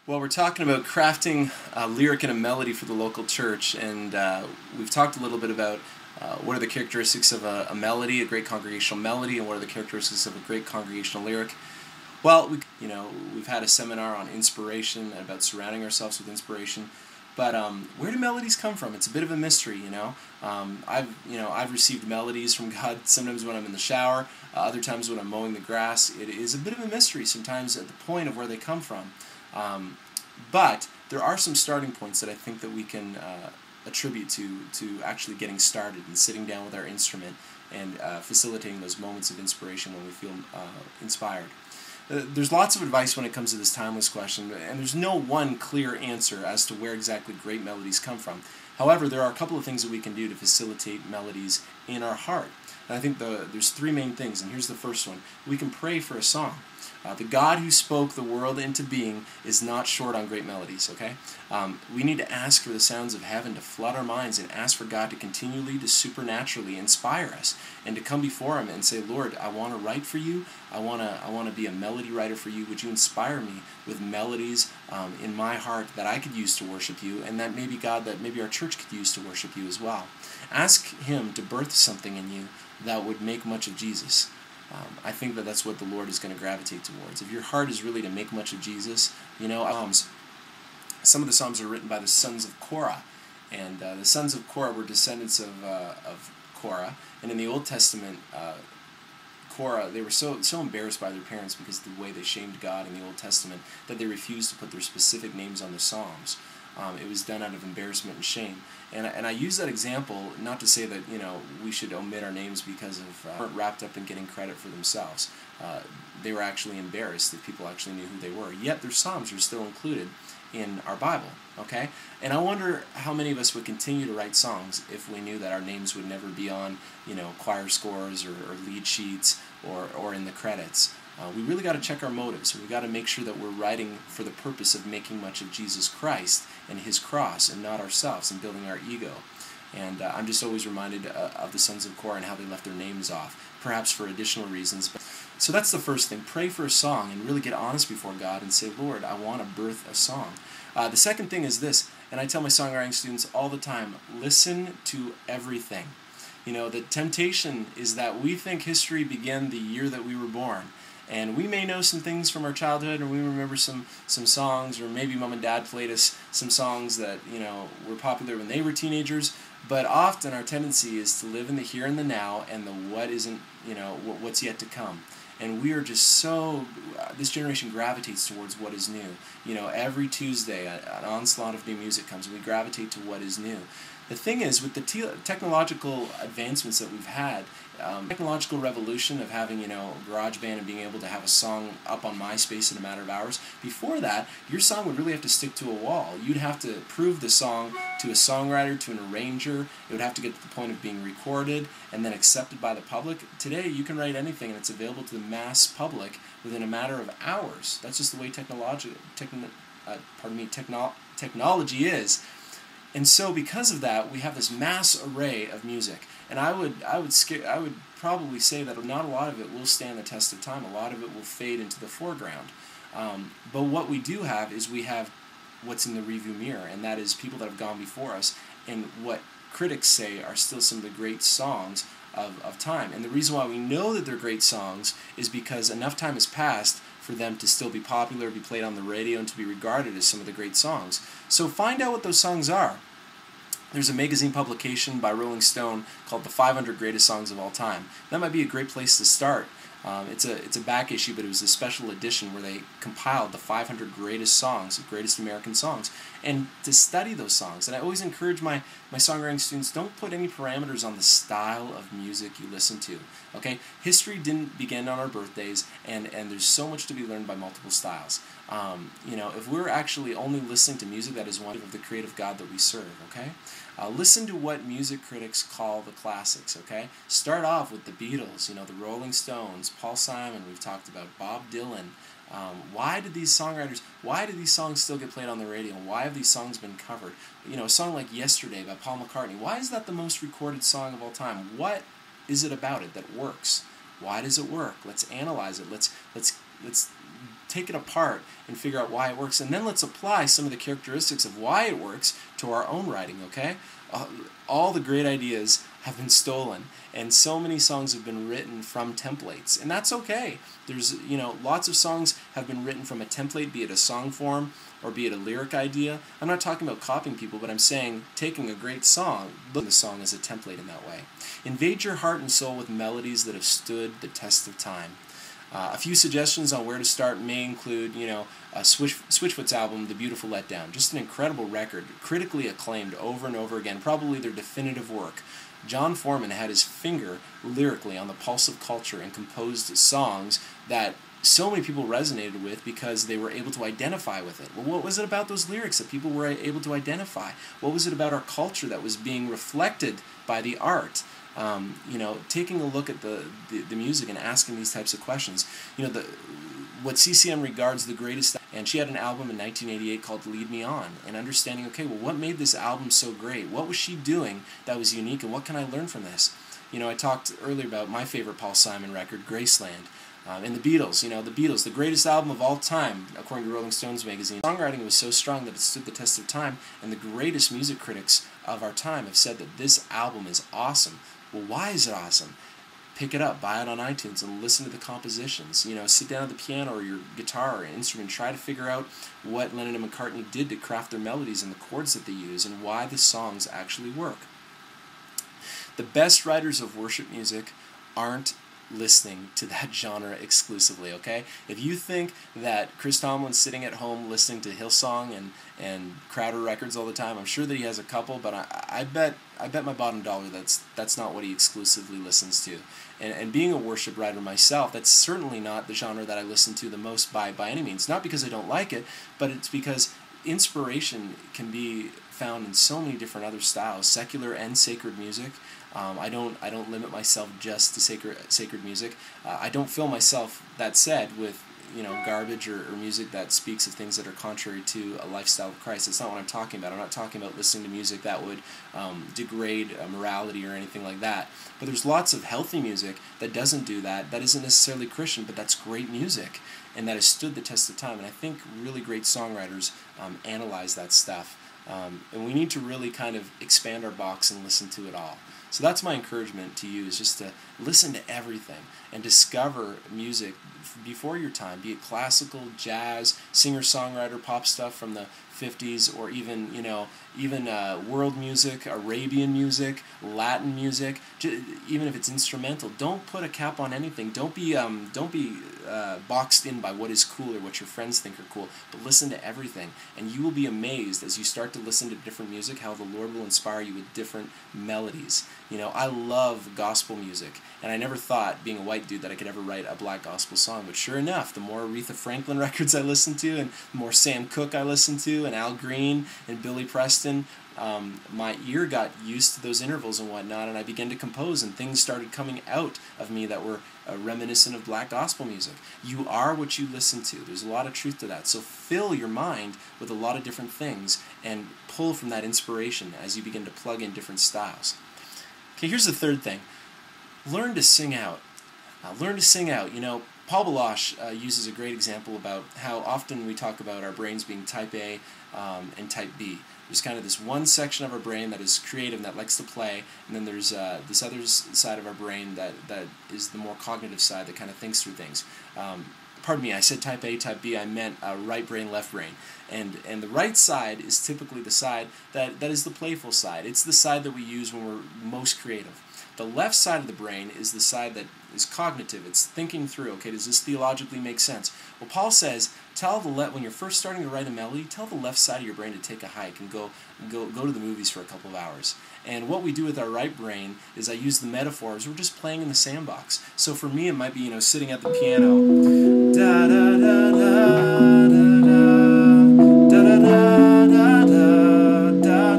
Well, we're talking about crafting a lyric and a melody for the local church, and we've talked a little bit about what are the characteristics of a melody, a great congregational melody, and what are the characteristics of a great congregational lyric. Well, we've had a seminar on inspiration, about surrounding ourselves with inspiration, but where do melodies come from? It's a bit of a mystery, you know. I've received melodies from God sometimes when I'm in the shower, other times when I'm mowing the grass. It is a bit of a mystery sometimes at the point of where they come from. But there are some starting points that I think that we can attribute to actually getting started and sitting down with our instrument and facilitating those moments of inspiration when we feel inspired. There's lots of advice when it comes to this timeless question, and there's no one clear answer as to where exactly great melodies come from. However, there are a couple of things that we can do to facilitate melodies in our heart. And I think there's three main things, and here's the first one. We can pray for a song. The God who spoke the world into being is not short on great melodies, okay? We need to ask for the sounds of heaven to flood our minds and ask for God to continually, to supernaturally inspire us and to come before Him and say, Lord, I want to write for you. I want to be a melody writer for you. Would you inspire me with melodies in my heart that I could use to worship you, and that maybe, God, that maybe our church could use to worship you as well. Ask Him to birth something in you that would make much of Jesus. I think that that's what the Lord is going to gravitate towards. If your heart is really to make much of Jesus, you know, some of the psalms are written by the sons of Korah, and the sons of Korah were descendants of Korah, and in the Old Testament, Korah, they were so embarrassed by their parents because of the way they shamed God in the Old Testament that they refused to put their specific names on the psalms. It was done out of embarrassment and shame. And I use that example not to say that, you know, we should omit our names because of weren't wrapped up in getting credit for themselves. They were actually embarrassed that people actually knew who they were. Yet their psalms are still included in our Bible, okay? And I wonder how many of us would continue to write songs if we knew that our names would never be on, you know, choir scores or lead sheets or in the credits. We really got to check our motives. We've got to make sure that we're writing for the purpose of making much of Jesus Christ and His cross and not ourselves and building our ego. And I'm just always reminded of the sons of Korah and how they left their names off, perhaps for additional reasons. So that's the first thing. Pray for a song and really get honest before God and say, Lord, I want to birth a song. The second thing is this, and I tell my songwriting students all the time, listen to everything. You know, the temptation is that we think history began the year that we were born. And we may know some things from our childhood, or we remember some songs, or maybe mom and dad played us some songs that, you know, were popular when they were teenagers. But often our tendency is to live in the here and the now and the what isn't, you know, what's yet to come. And we are just so, this generation gravitates towards what is new. You know, every Tuesday an onslaught of new music comes, and we gravitate to what is new. The thing is, with the technological advancements that we've had, technological revolution of having, you know, GarageBand and being able to have a song up on MySpace in a matter of hours, before that, your song would really have to stick to a wall. You'd have to prove the song to a songwriter, to an arranger. It would have to get to the point of being recorded and then accepted by the public. Today, you can write anything and it's available to the mass public within a matter of hours. That's just the way technology is. And so because of that, we have this mass array of music. And I would probably say that not a lot of it will stand the test of time. A lot of it will fade into the foreground. But what we do have is we have what's in the rearview mirror, and that is people that have gone before us, and what critics say are still some of the great songs of time. And the reason why we know that they're great songs is because enough time has passed for them to still be popular, be played on the radio, and to be regarded as some of the great songs. So find out what those songs are. There's a magazine publication by Rolling Stone called The 500 Greatest Songs of All Time. That might be a great place to start. It's a back issue, but it was a special edition where they compiled the 500 greatest songs, greatest American songs, and to study those songs. And I always encourage my songwriting students, don't put any parameters on the style of music you listen to. Okay, history didn't begin on our birthdays, and there's so much to be learned by multiple styles. You know, if we're actually only listening to music that is one of the creative God that we serve, okay? Listen to what music critics call the classics, okay? Start off with the Beatles, you know, the Rolling Stones, Paul Simon, we've talked about, Bob Dylan. Why did these songs still get played on the radio? Why have these songs been covered? You know, a song like Yesterday by Paul McCartney, why is that the most recorded song of all time? What is it about it that works? Why does it work? Let's analyze it. Let's take it apart and figure out why it works, and then let's apply some of the characteristics of why it works to our own writing, okay? All the great ideas have been stolen, and so many songs have been written from templates, and that's okay. There's, lots of songs have been written from a template, be it a song form or be it a lyric idea. I'm not talking about copying people, but I'm saying taking a great song, looking at the song as a template in that way. Invade your heart and soul with melodies that have stood the test of time. A few suggestions on where to start may include, Switchfoot's album, The Beautiful Letdown. Just an incredible record, critically acclaimed over and over again, probably their definitive work. John Foreman had his finger lyrically on the pulse of culture and composed songs that so many people resonated with because they were able to identify with it. Well, what was it about those lyrics that people were able to identify? What was it about our culture that was being reflected by the art? Taking a look at the music and asking these types of questions. What CCM regards the greatest, and she had an album in 1988 called Lead Me On, and understanding, okay, well, what made this album so great? What was she doing that was unique, and what can I learn from this? I talked earlier about my favorite Paul Simon record, Graceland, and the Beatles. The Beatles, the greatest album of all time, according to Rolling Stones magazine. Songwriting was so strong that it stood the test of time, and the greatest music critics of our time have said that this album is awesome. Well, why is it awesome? Pick it up, buy it on iTunes, and listen to the compositions. Sit down at the piano or your guitar or instrument, try to figure out what Lennon and McCartney did to craft their melodies and the chords that they use and why the songs actually work. The best writers of worship music aren't listening to that genre exclusively, okay? If you think that Chris Tomlin's sitting at home listening to Hillsong and Crowder records all the time, I'm sure that he has a couple, but I bet my bottom dollar that's not what he exclusively listens to. And being a worship writer myself, that's certainly not the genre that I listen to the most by any means. Not because I don't like it, but it's because inspiration can be found in so many different other styles, secular and sacred music. I don't limit myself just to sacred music. I don't fill myself, that said, with garbage or music that speaks of things that are contrary to a lifestyle of Christ. That's not what I'm talking about. I'm not talking about listening to music that would degrade morality or anything like that. But there's lots of healthy music that doesn't do that. That isn't necessarily Christian, but that's great music, and that has stood the test of time. And I think really great songwriters analyze that stuff. And we need to really kind of expand our box and listen to it all. So that's my encouragement to you, is just to listen to everything and discover music before your time, be it classical, jazz, singer-songwriter, pop stuff from the 50s, or even world music, Arabian music, Latin music, even if it's instrumental. Don't put a cap on anything. Don't be boxed in by what is cool or what your friends think are cool, but listen to everything, and you will be amazed as you start to listen to different music how the Lord will inspire you with different melodies. I love gospel music, and I never thought, being a white dude, that I could ever write a black gospel song, but sure enough, the more Aretha Franklin records I listen to, and the more Sam Cooke I listen to, and Al Green, and Billy Preston, my ear got used to those intervals and whatnot, and I began to compose, and things started coming out of me that were reminiscent of black gospel music. You are what you listen to. There's a lot of truth to that. So fill your mind with a lot of different things and pull from that inspiration as you begin to plug in different styles. Okay, here's the third thing. Learn to sing out. Learn to sing out. Paul Baloche uses a great example about how often we talk about our brains being type A and type B. There's kind of this one section of our brain that is creative and that likes to play, and then there's this other side of our brain that is the more cognitive side that kind of thinks through things. Pardon me, I said type A, type B, I meant right brain, left brain. And the right side is typically the side that is the playful side. It's the side that we use when we're most creative. The left side of the brain is the side that is cognitive. It's thinking through, okay, does this theologically make sense? Well, Paul says, when you're first starting to write a melody, tell the left side of your brain to take a hike and go to the movies for a couple of hours. And what we do with our right brain is I use the metaphors. We're just playing in the sandbox. So for me, it might be, sitting at the piano. Da da da da da da da da da da da.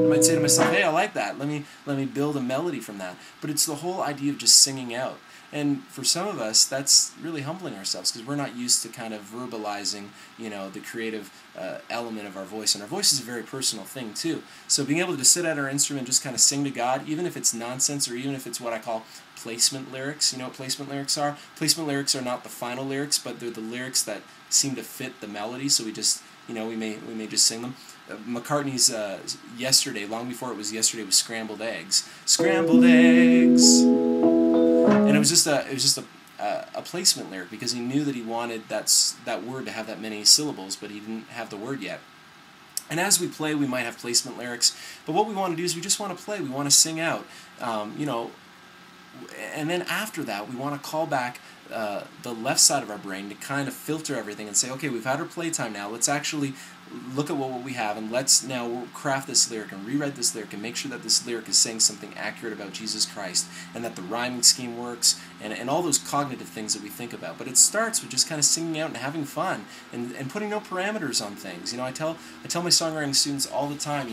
I might say to myself, hey, I like that. Let me Let me build a melody from that. But it's the whole idea of just singing out. And for some of us, that's really humbling ourselves because we're not used to kind of verbalizing, the creative element of our voice. And our voice is a very personal thing, too. So being able to sit at our instrument and just kind of sing to God, even if it's nonsense or even if it's what I call placement lyrics. You know what placement lyrics are? Placement lyrics are not the final lyrics, but they're the lyrics that seem to fit the melody. So we just, we may just sing them. McCartney's Yesterday, long before it was Yesterday, was Scrambled Eggs. Scrambled eggs. And it was just a placement lyric because he knew that he wanted that word to have that many syllables, but he didn't have the word yet. And as we play, we might have placement lyrics, but what we want to do is we just want to play. We want to sing out, and then after that, we want to call back the left side of our brain to kind of filter everything and say, okay, we've had our playtime now. Let's actually look at what we have, and let's now craft this lyric and rewrite this lyric and make sure that this lyric is saying something accurate about Jesus Christ and that the rhyming scheme works and all those cognitive things that we think about. But it starts with just kind of singing out and having fun and putting no parameters on things. I tell my songwriting students all the time,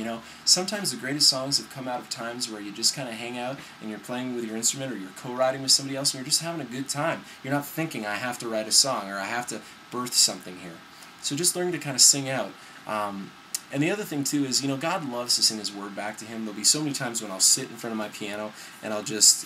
sometimes the greatest songs have come out of times where you just kind of hang out and you're playing with your instrument or you're co-writing with somebody else and you're just having a good time. You're not thinking, I have to write a song or I have to birth something here. So just learning to kind of sing out. And the other thing too is, God loves to sing His Word back to Him. There'll be so many times when I'll sit in front of my piano and I'll just,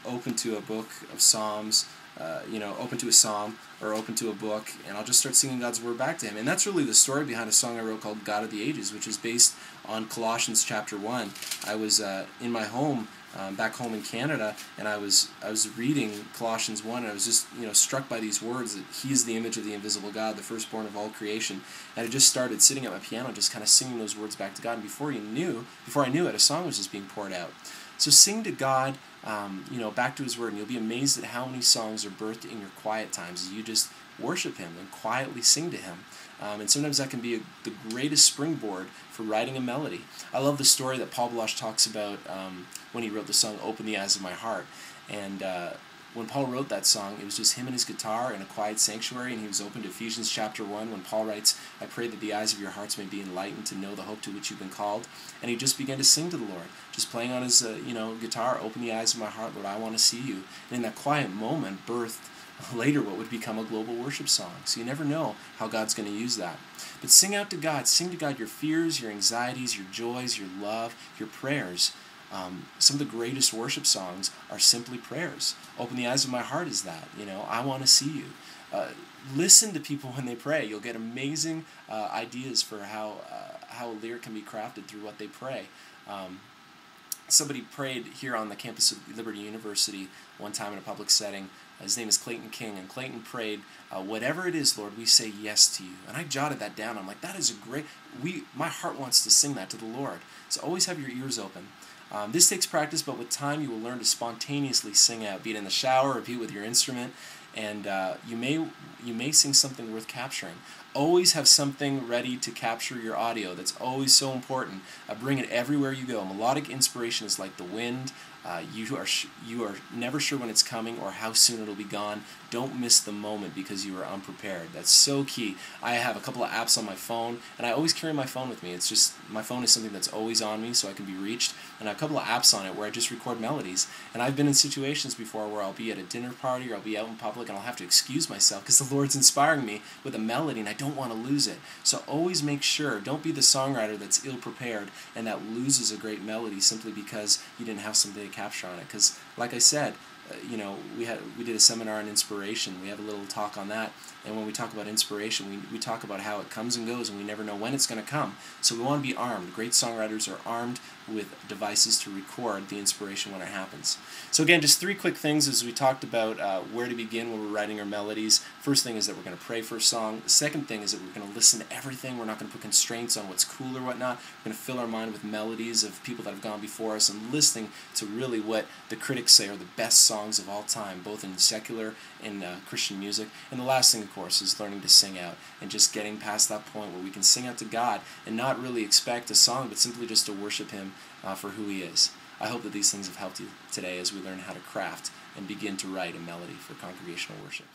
open to a book of Psalms, open to a psalm or open to a book, and I'll just start singing God's Word back to Him. And that's really the story behind a song I wrote called God of the Ages, which is based on Colossians chapter 1. I was in my home, back home in Canada, and I was reading Colossians 1, and I was just struck by these words that He is the image of the invisible God, the firstborn of all creation. And I just started sitting at my piano, just kind of singing those words back to God. And before I knew it, a song was just being poured out. So sing to God, back to His Word, and you'll be amazed at how many songs are birthed in your quiet times as you just worship Him and quietly sing to Him. And sometimes that can be the greatest springboard for writing a melody. I love the story that Paul Baloche talks about when he wrote the song Open the Eyes of My Heart. And when Paul wrote that song, it was just him and his guitar in a quiet sanctuary, and he was open to Ephesians chapter 1 when Paul writes, I pray that the eyes of your hearts may be enlightened to know the hope to which you've been called. And he just began to sing to the Lord, just playing on his guitar, Open the eyes of my heart, Lord, I want to see you. And in that quiet moment birthed later what would become a global worship song. So you never know how God's going to use that. But sing out to God. Sing to God your fears, your anxieties, your joys, your love, your prayers. Some of the greatest worship songs are simply prayers. Open the eyes of my heart is that. I want to see you. Listen to people when they pray. You'll get amazing ideas for how a lyric can be crafted through what they pray. Somebody prayed here on the campus of Liberty University one time in a public setting. His name is Clayton King, and Clayton prayed, whatever it is, Lord, we say yes to you. And I jotted that down. I'm like, that is a great, my heart wants to sing that to the Lord. So always have your ears open. This takes practice, but with time you will learn to spontaneously sing out, be it in the shower or be it with your instrument, and you may sing something worth capturing. Always have something ready to capture your audio. That's always so important. Bring it everywhere you go. Melodic inspiration is like the wind. You are never sure when it's coming or how soon it'll be gone. Don't miss the moment because you are unprepared. That's so key. I have a couple of apps on my phone, and I always carry my phone with me. It's just, my phone is something that's always on me so I can be reached, and I have a couple of apps on it where I just record melodies. And I've been in situations before where I'll be at a dinner party or I'll be out in public and I'll have to excuse myself because the Lord's inspiring me with a melody and I don't want to lose it. So always make sure, don't be the songwriter that's ill-prepared and that loses a great melody simply because you didn't have something to capture on it. Because like I said, we did a seminar on inspiration. We have a little talk on that, and when we talk about inspiration, we talk about how it comes and goes, and we never know when it's going to come. So we want to be armed. Great songwriters are armed with devices to record the inspiration when it happens. So again, just 3 quick things as we talked about where to begin when we're writing our melodies. First thing is that we're going to pray for a song. The second thing is that we're going to listen to everything. We're not going to put constraints on what's cool or whatnot. We're going to fill our mind with melodies of people that have gone before us and listening to really what the critics say are the best songs of all time, both in secular and Christian music. And the last thing, of course, is learning to sing out and just getting past that point where we can sing out to God and not really expect a song, but simply just to worship Him for who He is. I hope that these things have helped you today as we learn how to craft and begin to write a melody for congregational worship.